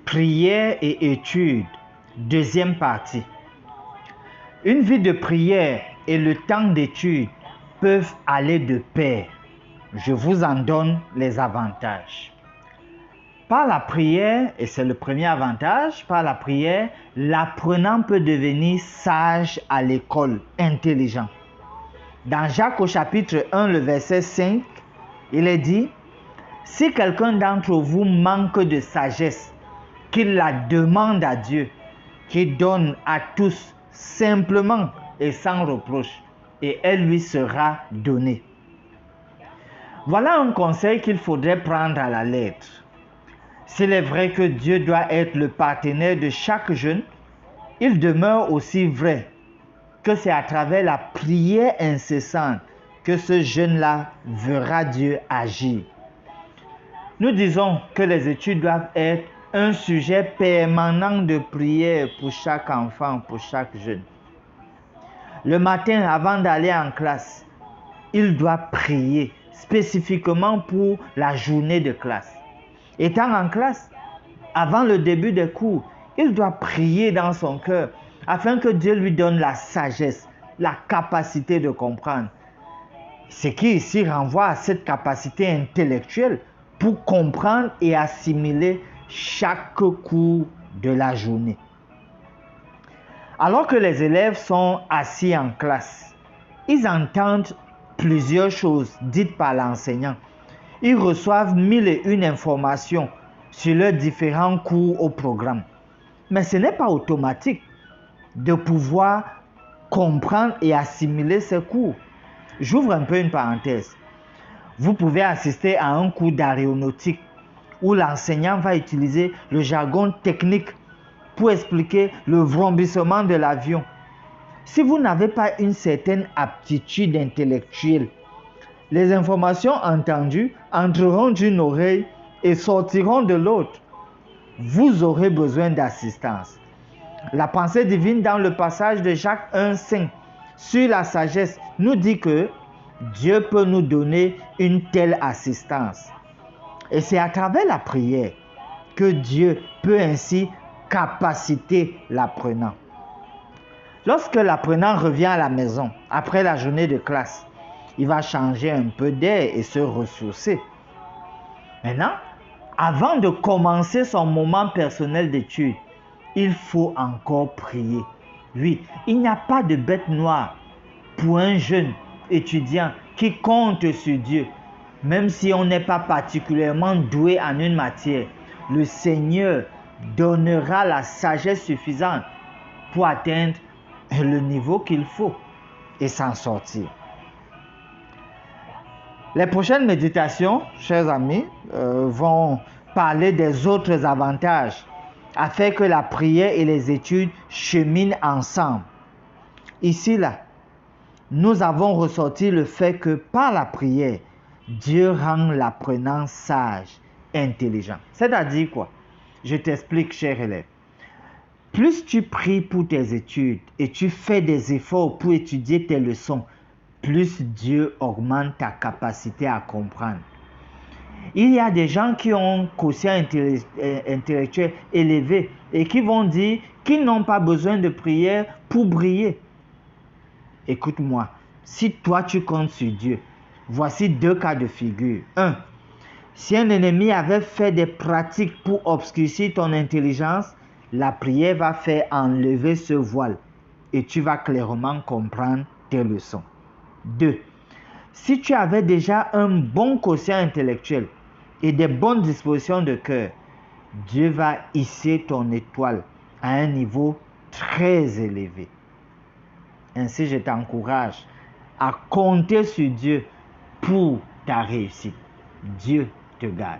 Prière et étude, deuxième partie. Une vie de prière et le temps d'étude peuvent aller de pair. Je vous en donne les avantages. Par la prière, et c'est le premier avantage, par la prière, l'apprenant peut devenir sage à l'école, intelligent. Dans Jacques au chapitre 1, le verset 5, il est dit, « Si quelqu'un d'entre vous manque de sagesse, qu'il la demande à Dieu, qui donne à tous simplement et sans reproche, et elle lui sera donnée. » Voilà un conseil qu'il faudrait prendre à la lettre. S'il est vrai que Dieu doit être le partenaire de chaque jeune, il demeure aussi vrai que c'est à travers la prière incessante que ce jeune-là verra Dieu agir. Nous disons que les études doivent être un sujet permanent de prière pour chaque enfant, pour chaque jeune. Le matin, avant d'aller en classe, il doit prier spécifiquement pour la journée de classe. Étant en classe, avant le début des cours, il doit prier dans son cœur afin que Dieu lui donne la sagesse, la capacité de comprendre. Ce qui ici renvoie à cette capacité intellectuelle pour comprendre et assimiler chaque cours de la journée. Alors que les élèves sont assis en classe, ils entendent plusieurs choses dites par l'enseignant. Ils reçoivent 1001 informations sur leurs différents cours au programme. Mais ce n'est pas automatique de pouvoir comprendre et assimiler ces cours. J'ouvre un peu une parenthèse. Vous pouvez assister à un cours d'aéronautique où l'enseignant va utiliser le jargon technique pour expliquer le vrombissement de l'avion. Si vous n'avez pas une certaine aptitude intellectuelle, les informations entendues entreront d'une oreille et sortiront de l'autre. Vous aurez besoin d'assistance. La pensée divine dans le passage de Jacques 1,5 sur la sagesse nous dit que Dieu peut nous donner une telle assistance. Et c'est à travers la prière que Dieu peut ainsi capaciter l'apprenant. Lorsque l'apprenant revient à la maison après la journée de classe, il va changer un peu d'air et se ressourcer. Maintenant, avant de commencer son moment personnel d'étude, il faut encore prier. Oui, il n'y a pas de bête noire pour un jeune étudiant qui compte sur Dieu. Même si on n'est pas particulièrement doué en une matière, le Seigneur donnera la sagesse suffisante pour atteindre le niveau qu'il faut et s'en sortir. Les prochaines méditations, chers amis, vont parler des autres avantages afin que la prière et les études cheminent ensemble. Ici, là, nous avons ressorti le fait que par la prière, Dieu rend l'apprenant sage, intelligent. C'est-à-dire quoi? Je t'explique, cher élève. Plus tu pries pour tes études et tu fais des efforts pour étudier tes leçons, plus Dieu augmente ta capacité à comprendre. Il y a des gens qui ont un quotient intellectuel élevé et qui vont dire qu'ils n'ont pas besoin de prière pour briller. Écoute-moi, si toi tu comptes sur Dieu, voici deux cas de figure. 1. Si un ennemi avait fait des pratiques pour obscurcir ton intelligence, la prière va faire enlever ce voile et tu vas clairement comprendre tes leçons. 2. Si tu avais déjà un bon quotient intellectuel et des bonnes dispositions de cœur, Dieu va hisser ton étoile à un niveau très élevé. Ainsi, je t'encourage à compter sur Dieu pour ta réussite. Dieu te garde.